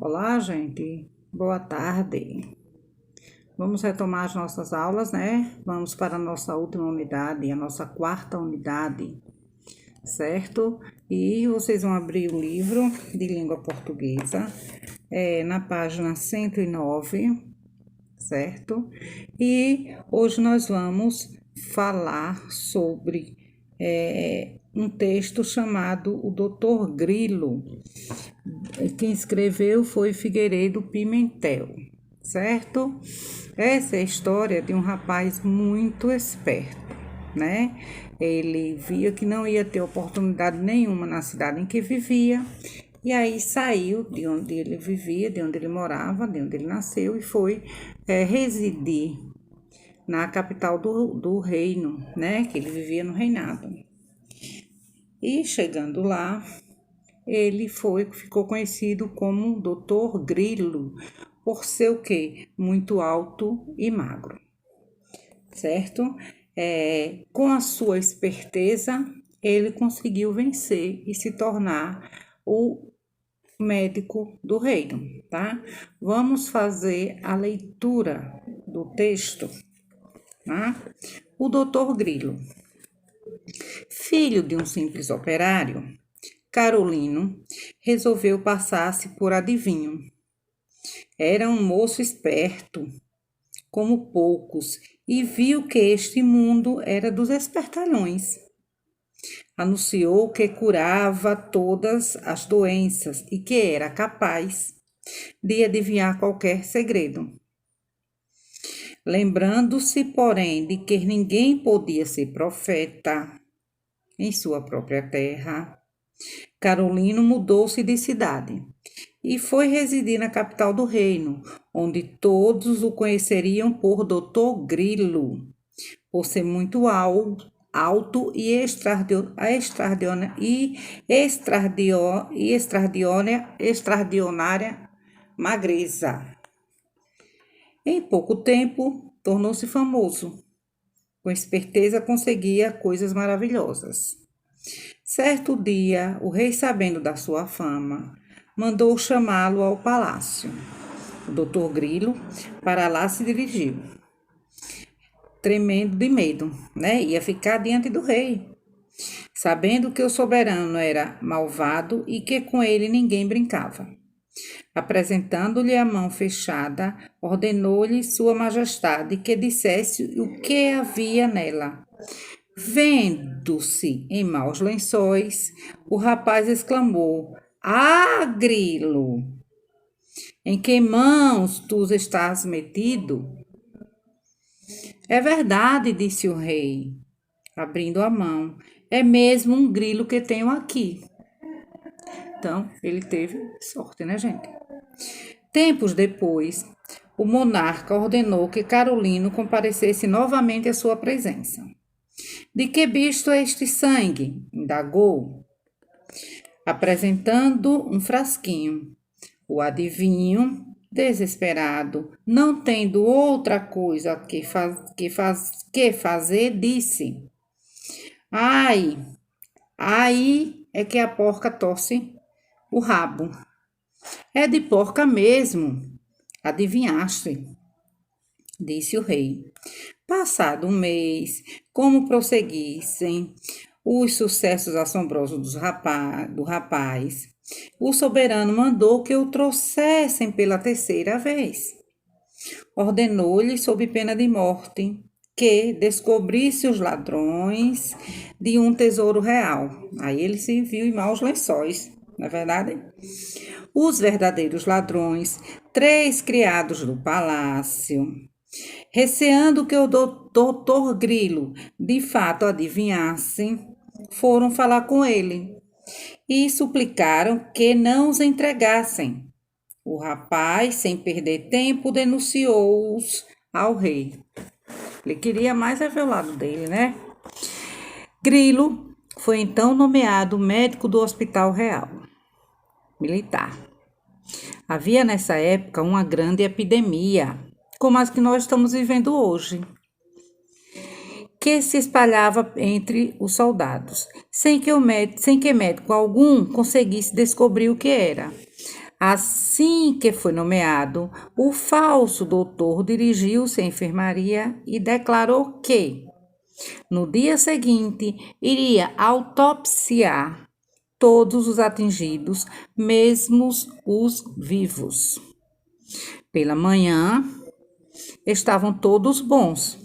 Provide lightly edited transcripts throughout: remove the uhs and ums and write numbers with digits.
Olá, gente. Boa tarde. Vamos retomar as nossas aulas, né? Vamos para a nossa última unidade, a nossa quarta unidade, certo? E vocês vão abrir o livro de língua portuguesa, na página 109, certo? E hoje nós vamos falar sobre um texto chamado O Doutor Grilo. Quem escreveu foi Figueiredo Pimentel, certo? Essa é a história de um rapaz muito esperto, né? Ele via que não ia ter oportunidade nenhuma na cidade em que vivia, e aí saiu de onde ele vivia, de onde ele morava, de onde ele nasceu, e foi residir na capital do reino, né? Que ele vivia no reinado. E chegando lá, ele ficou conhecido como Doutor Grilo, por ser o quê? Muito alto e magro, certo? Com a sua esperteza, ele conseguiu vencer e se tornar o médico do reino, tá? Vamos fazer a leitura do texto, tá? O Doutor Grilo. Filho de um simples operário, Carolino resolveu passar-se por adivinho. Era um moço esperto, como poucos, e viu que este mundo era dos espertalhões. Anunciou que curava todas as doenças e que era capaz de adivinhar qualquer segredo. Lembrando-se, porém, de que ninguém podia ser profeta em sua própria terra, Carolino mudou-se de cidade e foi residir na capital do reino, onde todos o conheceriam por Doutor Grilo, por ser muito alto e extraordinária magreza. Em pouco tempo, tornou-se famoso. Com esperteza conseguia coisas maravilhosas. Certo dia, o rei, sabendo da sua fama, mandou chamá-lo ao palácio. O Doutor Grilo para lá se dirigiu, tremendo de medo, né? Ia ficar diante do rei, sabendo que o soberano era malvado e que com ele ninguém brincava. Apresentando-lhe a mão fechada, ordenou-lhe Sua Majestade que dissesse o que havia nela. Vendo-se em maus lençóis, o rapaz exclamou: "Ah, Grilo! Em que mãos tu estás metido?" "É verdade", disse o rei, abrindo a mão. "É mesmo um grilo que tenho aqui." Então, ele teve sorte, né, gente? Tempos depois, o monarca ordenou que Carolino comparecesse novamente à sua presença. "De que bicho é este sangue?" indagou, apresentando um frasquinho. O adivinho, desesperado, não tendo outra coisa que fazer, disse: "Ai, aí é que a porca torce o rabo." "É de porca mesmo, adivinhaste", disse o rei. Passado um mês, como prosseguissem os sucessos assombrosos do rapaz, o soberano mandou que o trouxessem pela terceira vez. Ordenou-lhe, sob pena de morte, que descobrisse os ladrões de um tesouro real. Aí ele se viu em maus lençóis, não é verdade? Os verdadeiros ladrões, 3 criados do palácio, receando que o doutor Grilo de fato adivinhasse, foram falar com ele e suplicaram que não os entregassem. O rapaz, sem perder tempo, denunciou-os ao rei. Ele queria mais ver o lado dele, né? Grilo foi então nomeado médico do Hospital Real Militar. Havia nessa época uma grande epidemia, como as que nós estamos vivendo hoje, que se espalhava entre os soldados, sem que médico algum conseguisse descobrir o que era. Assim que foi nomeado, o falso doutor dirigiu-se à enfermaria e declarou que, no dia seguinte, iria autopsiar todos os atingidos, mesmo os vivos. Pela manhã, estavam todos bons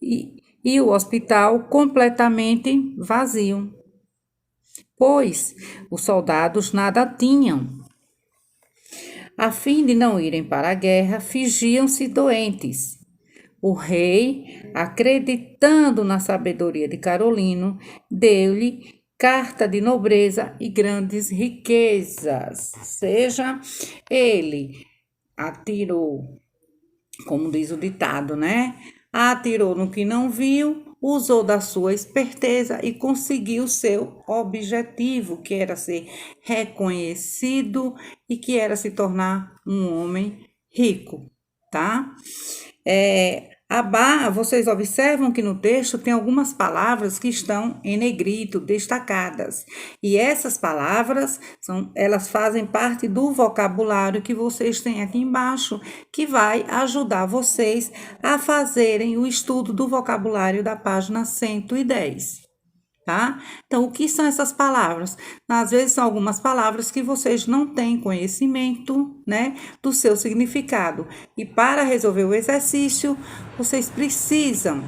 e o hospital completamente vazio, pois os soldados nada tinham. A fim de não irem para a guerra, fingiam-se doentes. O rei, acreditando na sabedoria de Carolino, deu-lhe carta de nobreza e grandes riquezas. Ou seja, ele atirou, como diz o ditado, né? Atirou no que não viu, usou da sua esperteza e conseguiu seu objetivo, que era ser reconhecido e que era se tornar um homem rico, tá? Vocês observam que no texto tem algumas palavras que estão em negrito, destacadas. E essas palavras, elas fazem parte do vocabulário que vocês têm aqui embaixo, que vai ajudar vocês a fazerem o estudo do vocabulário da página 110. Tá? Então, o que são essas palavras? Às vezes são algumas palavras que vocês não têm conhecimento, né, do seu significado. E para resolver o exercício, vocês precisam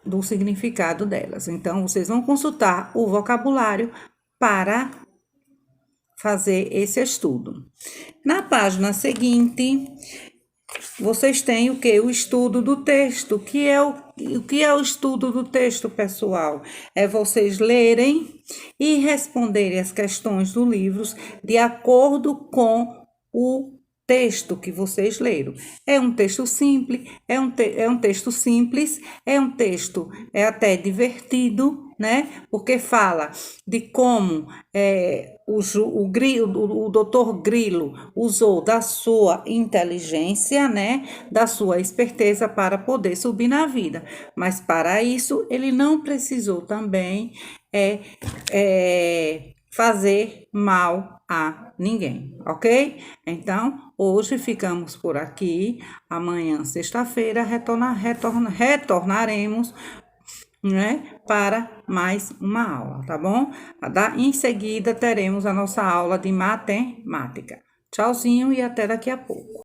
do significado delas. Então, vocês vão consultar o vocabulário para fazer esse estudo. Na página seguinte, vocês têm o que? O estudo do texto. O que é o estudo do texto, pessoal? É vocês lerem e responderem as questões do livro de acordo com o texto que vocês leram. É um texto simples, é um texto até divertido, né? Porque fala de como o doutor Grilo usou da sua inteligência, né? Da sua esperteza para poder subir na vida. Mas para isso, ele não precisou também fazer mal a ninguém, ok? Então, hoje ficamos por aqui. Amanhã, sexta-feira, retornaremos, né, para mais uma aula, tá bom? Em seguida, teremos a nossa aula de matemática. Tchauzinho e até daqui a pouco.